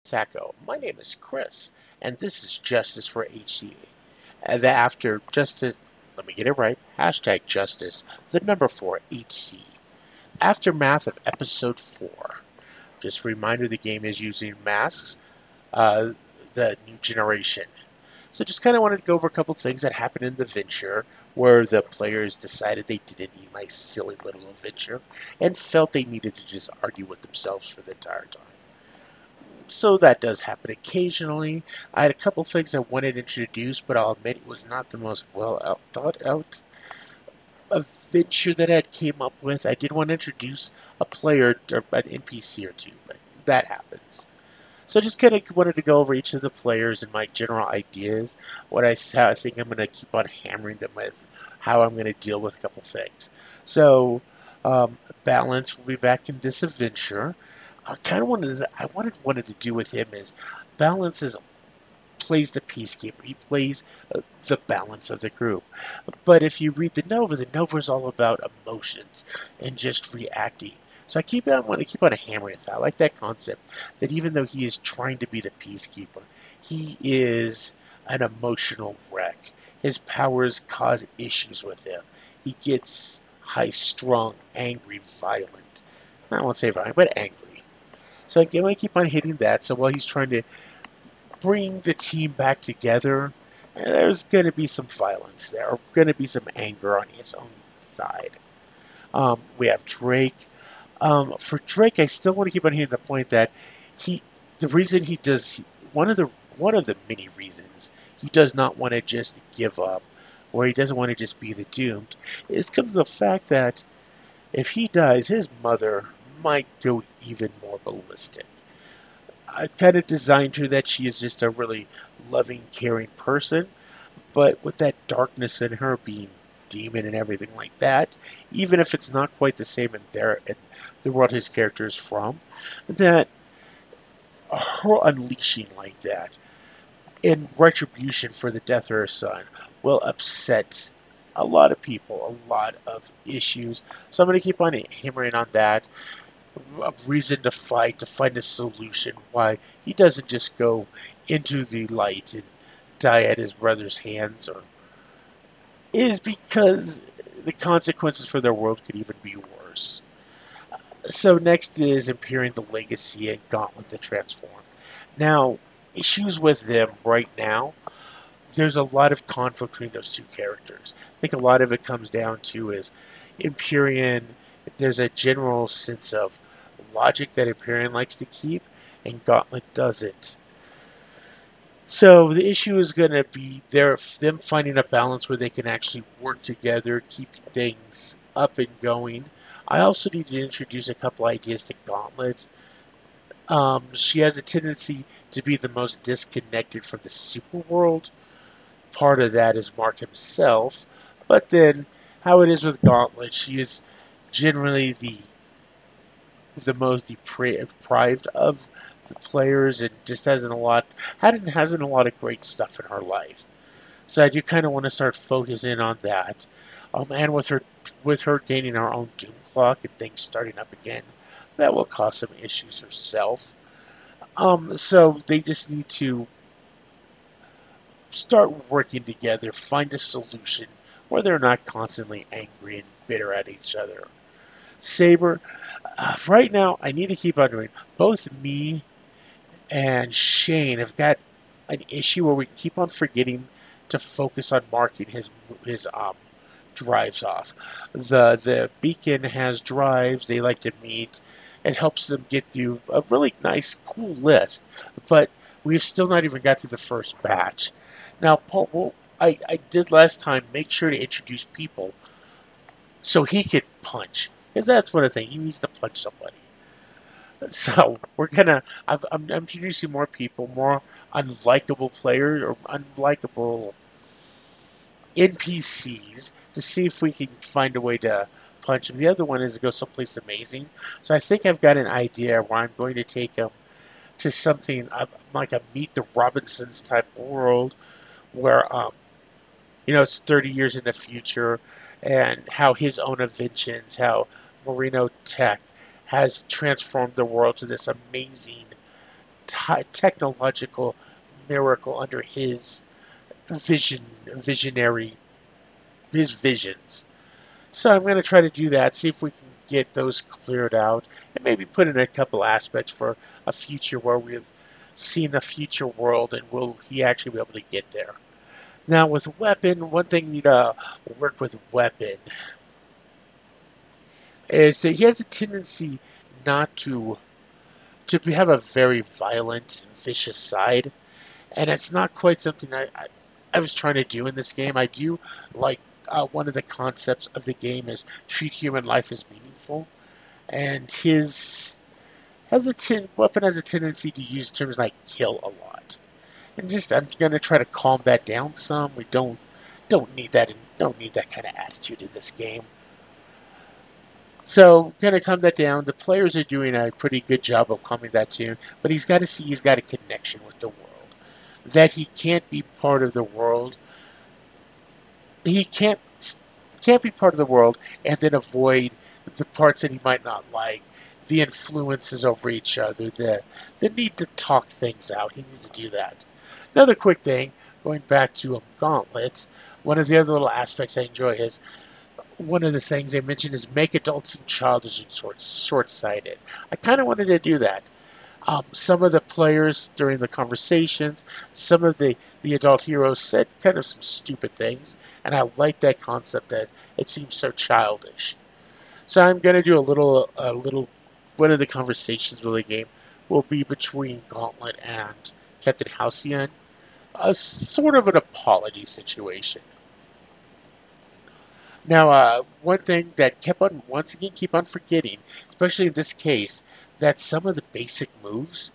Thaco. My name is Chris, and this is Justice for HC. And after Justice, let me get it right, hashtag Justice, the number 4, HC. Aftermath of Episode 4. Just a reminder the game is using masks, uh, the new generation. So just kind of wanted to go over a couple things that happened in the venture where the players decided they didn't need my silly little adventure and felt they needed to just argue with themselves for the entire time. So that does happen occasionally. I had a couple things I wanted to introduce, but I'll admit it was not the most thought out adventure that I came up with. I did want to introduce a player or an NPC or two, but that happens. So I just kind of wanted to go over each of the players and my general ideas, what I think I'm going to keep on hammering them with, how I'm going to deal with a couple things. So, Balance will be back in this adventure. I kind of wanted to do with him is Balance is plays the peacekeeper. He plays the balance of the group. But if you read the Nova is all about emotions and just reacting. So I want to keep on hammering that. I like that concept that even though he is trying to be the peacekeeper, he is an emotional wreck. His powers cause issues with him. He gets high strung, angry, violent. I won't say violent, but angry. So I want to keep on hitting that. So while he's trying to bring the team back together, there's going to be some violence there. Or going to be some anger on his own side. We have Drake. For Drake, I still want to keep on hitting the point that the reason he does, one of the many reasons he does not want to just give up, or he doesn't want to just be the doomed, is comes the fact that if he dies, his mother might go even more ballistic. I kind of designed her that she is just a really loving, caring person, but with that darkness in her being demon and everything like that, even if it's not quite the same in the world his character is from, that her unleashing like that in retribution for the death of her son will upset a lot of people, a lot of issues. So I'm going to keep on hammering on that. A reason to fight, to find a solution why he doesn't just go into the light and die at his brother's hands, or is because the consequences for their world could even be worse. So next is Imperium the Legacy and Gauntlet the Transform. Now, issues with them right now, there's a lot of conflict between those two characters. I think a lot of it comes down to is Empyrean, there's a general sense of logic that Empyrean likes to keep, and Gauntlet doesn't. So the issue is going to be them finding a balance where they can actually work together, keeping things up and going. I also need to introduce a couple ideas to Gauntlet. She has a tendency to be the most disconnected from the super world. Part of that is Mark himself, but then how it is with Gauntlet, she is generally the most deprived of the players and just hasn't a lot of great stuff in her life. So I do kind of want to start focusing on that. And with her gaining her own doom clock and things starting up again, that will cause some issues herself. So they just need to start working together, find a solution where they're not constantly angry and bitter at each other. Saber, right now I need to keep on doing. Both me and Shane have got an issue where we keep on forgetting to focus on marking his drives off. The beacon has drives. They like to meet. It helps them get through a really nice, cool list. But we've still not even got to the first batch. Now, Paul, I did last time make sure to introduce people so he could punch. Because that's one of the things. He needs to punch somebody. So I'm introducing more people, more unlikable players or unlikable NPCs to see if we can find a way to punch them. The other one is to go someplace amazing. So I think I've got an idea where I'm going to take him to something like a Meet the Robinsons type world where it's 30 years in the future, and how his own inventions, how Marino Tech has transformed the world to this amazing technological miracle under his visionary, his visions. So I'm going to try to do that, see if we can get those cleared out, and maybe put in a couple aspects for a future where we've seen the future world and will he actually be able to get there. Now with Weapon, one thing you to work with Weapon is that he has a tendency not to have a very violent, vicious side, and it's not quite something I was trying to do in this game. I do like one of the concepts of the game is treat human life as meaningful, and his weapon has a tendency to use terms like kill a lot, and just I'm gonna try to calm that down some. We don't need that and don't need that kind of attitude in this game. So, gonna calm that down. The players are doing a pretty good job of calming that down, but he's got to see he's got a connection with the world. That he can't be part of the world. He can't be part of the world and then avoid the parts that he might not like, the influences over each other, the need to talk things out. He needs to do that. Another quick thing, going back to Gauntlets, one of the other little aspects I enjoy is one of the things they mentioned is make adults seem childish and short-sighted. I kind of wanted to do that. Some of the players during the conversations, some of the adult heroes said kind of some stupid things, and I like that concept that it seems so childish. So I'm going to do a little, one of the conversations with the game will be between Gauntlet and Captain Halcyon, a sort of an apology situation. Now, one thing that kept on, once again, keep on forgetting, especially in this case, that some of the basic moves,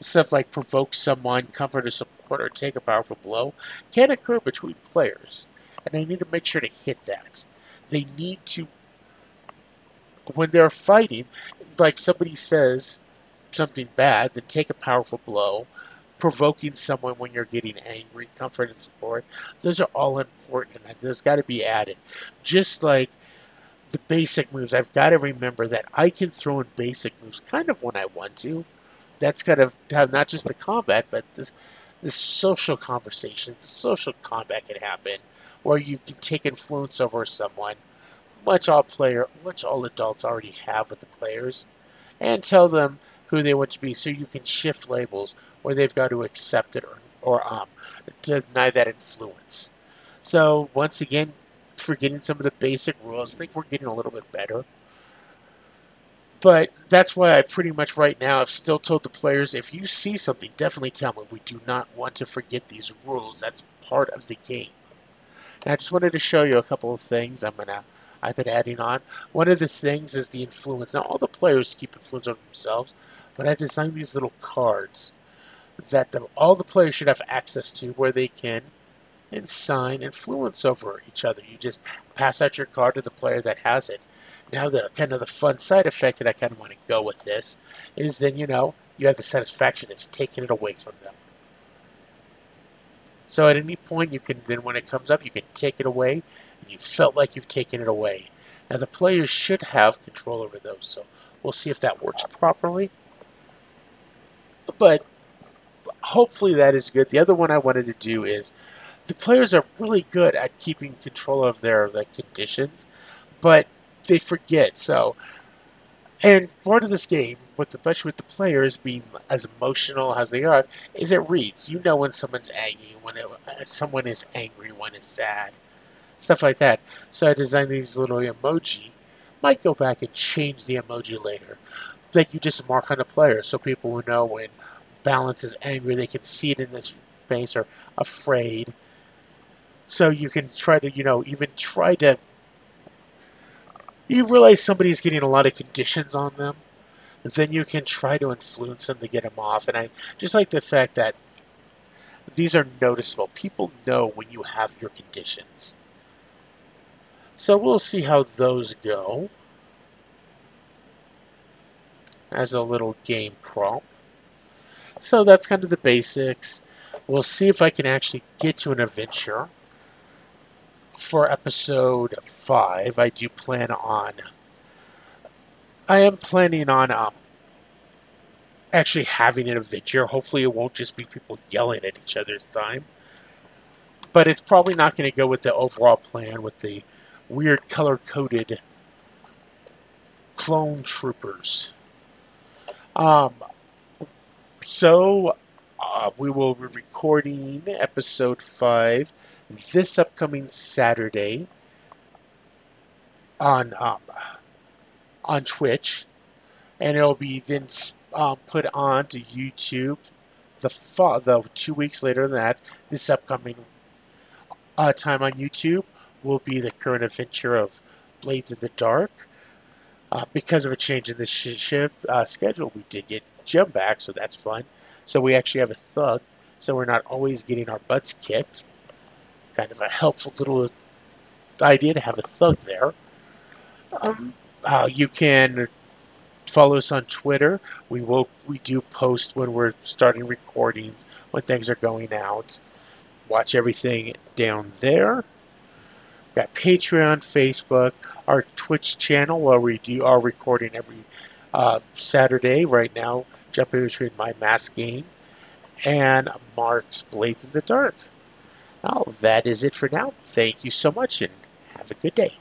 stuff like provoke someone, comfort or support, or take a powerful blow, can occur between players. And they need to make sure to hit that. They need to, when they're fighting, like somebody says something bad, then take a powerful blow, provoking someone when you're getting angry, comfort and support. Those are all important, and those got to be added. Just like the basic moves, I've got to remember that I can throw in basic moves kind of when I want to. That's got to have not just the combat, but the social conversations, the social combat can happen, where you can take influence over someone, which all adults already have with the players, and tell them who they want to be, so you can shift labels where they've got to accept it or deny that influence. So once again, forgetting some of the basic rules, I think we're getting a little bit better. But that's why I pretty much right now have still told the players, if you see something, definitely tell me. We do not want to forget these rules. That's part of the game. And I just wanted to show you a couple of things I've been adding on. One of the things is the influence. Now all the players keep influence over themselves, but I designed these little cards that all the players should have access to, where they can assign influence over each other. You just pass out your card to the player that has it. Now the kind of the fun side effect that I kind of want to go with this is then you have the satisfaction that's taking it away from them. So at any point you can then when it comes up you can take it away and you felt like you've taken it away. Now the players should have control over those, so we'll see if that works properly. But hopefully that is good. The other one I wanted to do is the players are really good at keeping control of their conditions, but they forget. So, and part of this game, especially with the players being as emotional as they are, is it reads. You know when someone's angry, when someone is angry, when it's sad, stuff like that. So I designed these little emoji. Might go back and change the emoji later. Like you just mark on the player, so people will know when Balance is angry. They can see it in this face, or afraid. So you can try to, even try to. You realize somebody's getting a lot of conditions on them, and then you can try to influence them to get them off. And I just like the fact that these are noticeable. People know when you have your conditions. So we'll see how those go. As a little game prompt. So that's kind of the basics. We'll see if I can actually get to an adventure. For episode 5, I am planning on actually having an adventure. Hopefully, it won't just be people yelling at each other this time. But it's probably not going to go with the overall plan with the weird color coded clone troopers. Um, so we will be recording episode 5 this upcoming Saturday on Twitch, and it'll be then put on to YouTube the 2 weeks later than that. This upcoming time on YouTube will be the current adventure of Blades in the Dark. Because of a change in the ship schedule, we did get Jim back, so that's fun. So we actually have a thug, so we're not always getting our butts kicked. Kind of a helpful little idea to have a thug there. You can follow us on Twitter. We do post when we're starting recordings, when things are going out. Watch everything down there. Got Patreon, Facebook, our Twitch channel where we do our recording every Saturday. Right now, jumping between my mask game and Mark's Blades in the Dark. Well, that is it for now. Thank you so much and have a good day.